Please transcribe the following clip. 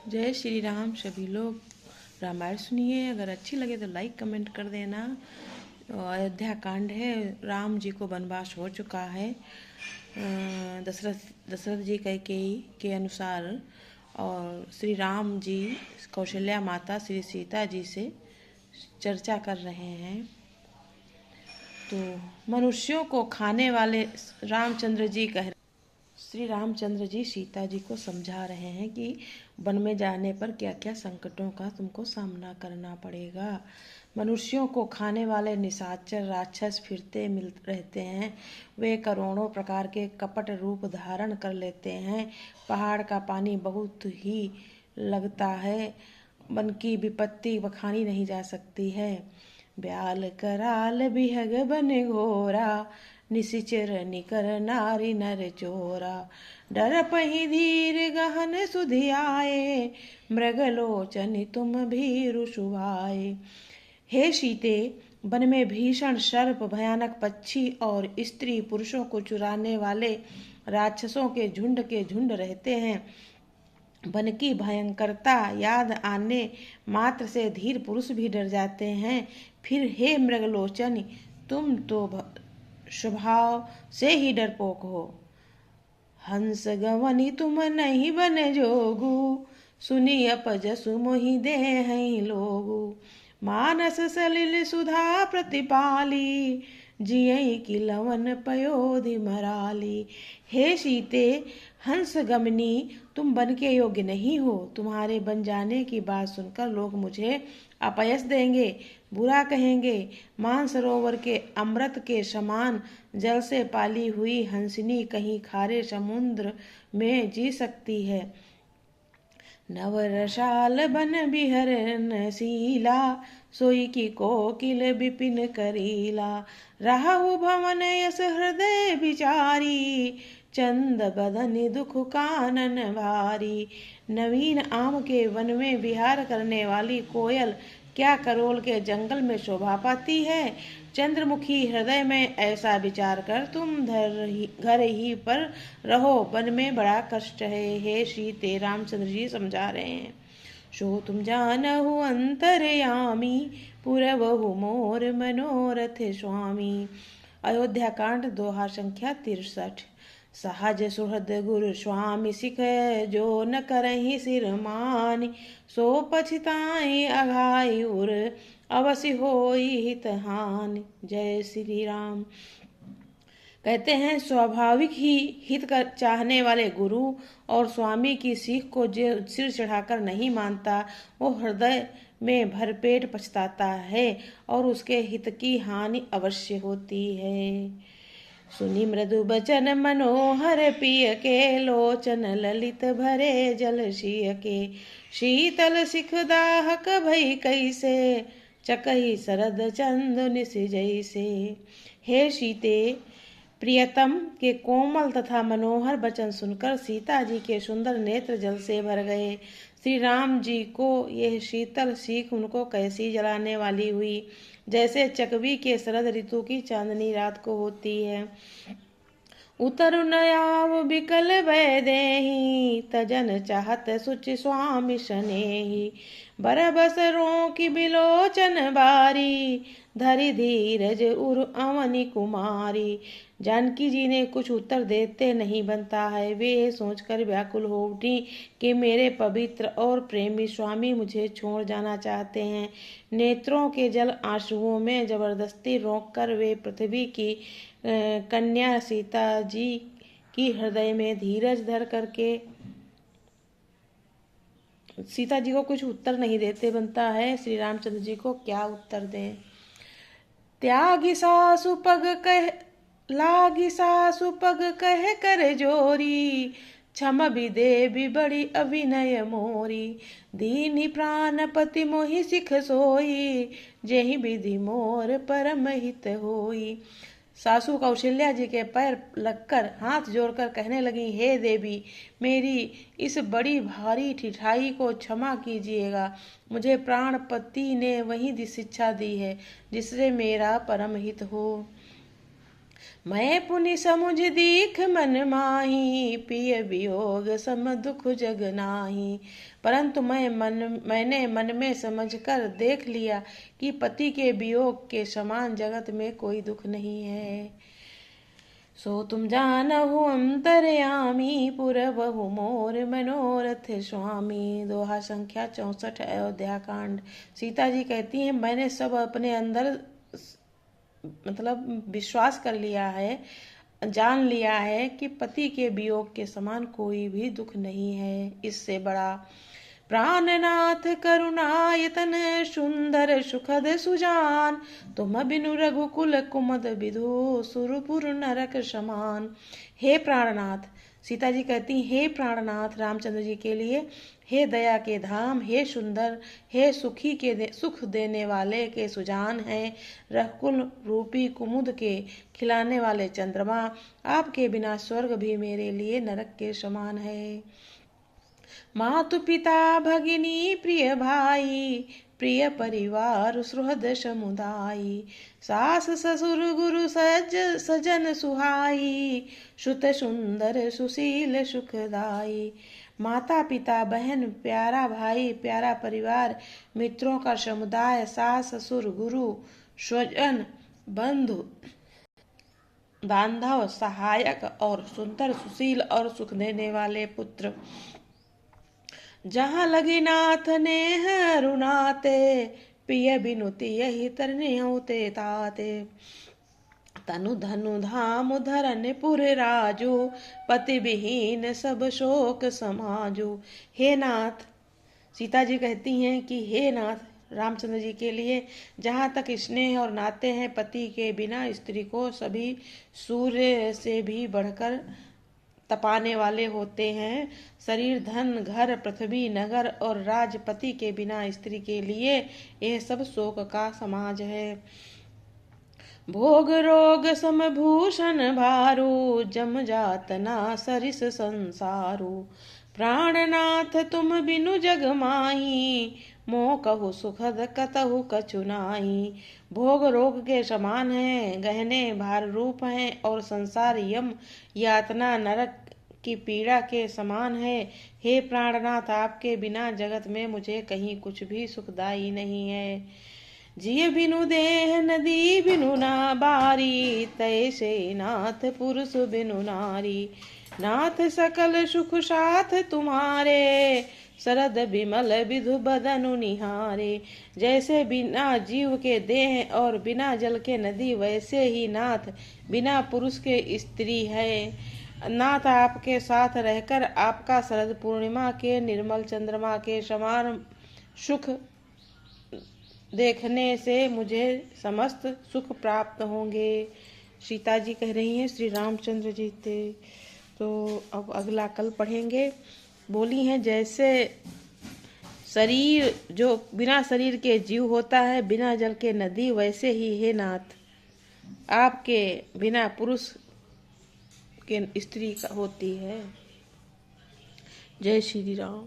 जय श्री राम। सभी लोग रामायण सुनिए। अगर अच्छी लगे तो लाइक कमेंट कर देना। अयोध्या कांड है। राम जी को वनवास हो चुका है। दशरथ जी के अनुसार, और श्री राम जी कौशल्या माता श्री सीता जी से चर्चा कर रहे हैं। तो मनुष्यों को खाने वाले रामचंद्र जी श्री रामचंद्र जी सीता जी को समझा रहे हैं कि वन में जाने पर क्या क्या संकटों का तुमको सामना करना पड़ेगा। मनुष्यों को खाने वाले निशाचर राक्षस फिरते मिल रहते हैं। वे करोड़ों प्रकार के कपट रूप धारण कर लेते हैं। पहाड़ का पानी बहुत ही लगता है। वन की विपत्ति बखानी नहीं जा सकती है। ब्याल कराल बिहग बन घोरा, निशिचर निकर नारी नर चोरा। डर पही धीर गहन सुधियाए, मृगलोचन तुम भीरु सुभाए। हे सीते, वन में भीषण सर्प, भयानक पक्षी और स्त्री पुरुषों को चुराने वाले राक्षसों के झुंड रहते हैं। वन की भयंकरता याद आने मात्र से धीर पुरुष भी डर जाते हैं। फिर हे मृगलोचन, तुम तो स्वभाव से ही डरपोक हो। हंस गवनी तुम नहीं बन जोगु, सुनी अपजसु मोहि दे हैं लोगु। मानस सलिल सुधा प्रतिपाली, जियई की लवन पयोधि मराली। हे सीते, हंस गमनी, तुम बन के योग्य नहीं हो। तुम्हारे बन जाने की बात सुनकर लोग मुझे अपयश देंगे, बुरा कहेंगे। मानसरोवर के अमृत के समान जल से पाली हुई हंसिनी कहीं खारे समुद्र में जी सकती है। नवरसाल बन बिहरन शीला, सोई की कोकिल बिपिन करीला। राहु भवन यस हृदय विचारी, चंद बदन दुख कानन भारी। नवीन आम के वन में विहार करने वाली कोयल क्या करोल के जंगल में शोभा पाती है। चंद्रमुखी हृदय में ऐसा विचार कर तुम घर ही पर रहो। वन में बड़ा कष्ट है। हे सीते, रामचंद्र जी समझा रहे हैं। सो तुम जानहु अंतरयामी, पुरवहु मोर मनोरथ स्वामी। अयोध्या कांड दोहा संख्या 63। सहज सुहृद गुरु स्वामी सिख, जो न करहि सिर मानि। सो पछताई अघाई उर, अवश्य होई हित हानि। जय श्री राम। कहते हैं, स्वाभाविक ही हित कर चाहने वाले गुरु और स्वामी की सीख को जो सिर चढ़ाकर नहीं मानता, वो हृदय में भरपेट पछताता है और उसके हित की हानि अवश्य होती है। सुनी मृदु बचन मनोहर पिय के, लोचन ललित भरे जल सिय के। शीतल सिख दाहक भई कैसे, चकही शरद चंद निस जैसे। हे सीते, प्रियतम के कोमल तथा मनोहर वचन सुनकर सीता जी के सुंदर नेत्र जल से भर गए। श्री राम जी को यह शीतल सीख उनको कैसी जलाने वाली हुई, जैसे चकवी के शरद ऋतु की चांदनी रात को होती है। उतर नयाव बिकल भय देहि, तजन चाहत सुच स्वामी सनेहि। बरबस रों की बिलोचन बारी, धरि धीरज उर अवनि कुमारी। जानकी जी ने कुछ उत्तर देते नहीं बनता है। वे सोचकर व्याकुल हो उठी कि मेरे पवित्र और प्रेमी स्वामी मुझे छोड़ जाना चाहते हैं। नेत्रों के जल आंसुओं में जबरदस्ती रोककर वे पृथ्वी की कन्या सीता जी की हृदय में धीरज धर करके सीता जी को कुछ उत्तर नहीं देते बनता है। श्री रामचंद्र जी को क्या उत्तर दें। त्यागी सासु पग कह लागी सासु पग कह कर जोरी, क्षम भी देवी बड़ी अभिनय मोरी। दीनी प्राणपति मोहि सिख सोई, जेहि विधि मोर परम हित होई। सासू कौशल्या जी के पैर लगकर हाथ जोड़कर कहने लगी, हे देवी, मेरी इस बड़ी भारी ठिठाई को क्षमा कीजिएगा। मुझे प्राणपति ने वही शिक्षा दी है जिससे मेरा परम हित हो। मैं पुनि समुझ दीख मन माही, पिय वियोग सम दुख जग नाही। परंतु मैंने मन में समझ कर देख लिया कि पति के वियोग के समान जगत में कोई दुख नहीं है। सो तुम जानहु अंतर्यामी, पुरबहु मोर मनोरथ स्वामी। दोहा संख्या 64, अयोध्या कांड। सीता जी कहती हैं, मैंने सब अपने अंदर मतलब विश्वास कर लिया है, जान लिया है कि पति के वियोग के समान कोई भी दुख नहीं है। इससे बड़ा प्राणनाथ करुणायतन, सुंदर सुखद सुजान। तुम बिनु रघुकुल कुमद विधु, सुरपुर नरक समान। हे प्राणनाथ, सीता जी कहती, हे प्राणनाथ रामचंद्र जी के लिए, हे दया के धाम, हे सुंदर, हे सुख देने वाले के सुजान हैं, रघुकुल रूपी कुमुद के खिलाने वाले चंद्रमा, आपके बिना स्वर्ग भी मेरे लिए नरक के समान है। मातु पिता भगिनी प्रिय भाई, प्रिय परिवार सुहृद समुदायी। सास ससुर गुरु सजन सुहाई, सुत सुंदर सुशील सुखदाई। माता पिता बहन प्यारा भाई प्यारा परिवार, मित्रों का समुदाय, सास ससुर गुरु स्वजन बंधु बांधव सहायक और सुंदर सुशील और सुख देने वाले पुत्र। जहाँ लगी नाथ ने रुनाते, पिय बिनुति यही तरने होते ताते। तनु धनु धाम धरन पुर राजू, पति विहीन सब शोक समाजू। हे नाथ, सीता जी कहती हैं कि हे नाथ रामचंद्र जी के लिए, जहाँ तक स्नेह और नाते हैं, पति के बिना स्त्री को सभी सूर्य से भी बढ़कर तपाने वाले होते हैं। शरीर धन घर पृथ्वी नगर और राजपति के बिना स्त्री के लिए यह सब शोक का समाज है। भोग रोग समभूषण भारू, जम जातना सरिस संसारू। प्राणनाथ तुम बिनु जग माही, मोह कहु सुखद कतहु कछु नाही। भोग रोग के समान हैं, गहने भार रूप हैं और संसार यम यातना नरक की पीड़ा के समान है। हे प्राणनाथ, आपके बिना जगत में मुझे कहीं कुछ भी सुखदायी नहीं है। जिय बिनु देह नदी बिनु ना बारी, तैसे नाथ पुरुष बिनु नारी। नाथ सकल सुख साथ तुम्हारे, शरद विमल विधु बदनु निहारे। जैसे बिना जीव के देह और बिना जल के नदी, वैसे ही नाथ बिना पुरुष के स्त्री है। नाथ, आपके साथ रहकर आपका शरद पूर्णिमा के निर्मल चंद्रमा के समान सुख देखने से मुझे समस्त सुख प्राप्त होंगे। सीता जी कह रही हैं श्री रामचंद्र जी थे। तो अब अगला कल पढ़ेंगे। बोली हैं, जैसे शरीर जो बिना शरीर के जीव होता है, बिना जल के नदी, वैसे ही हे नाथ आपके बिना पुरुष के स्त्री होती है। जय श्री राम।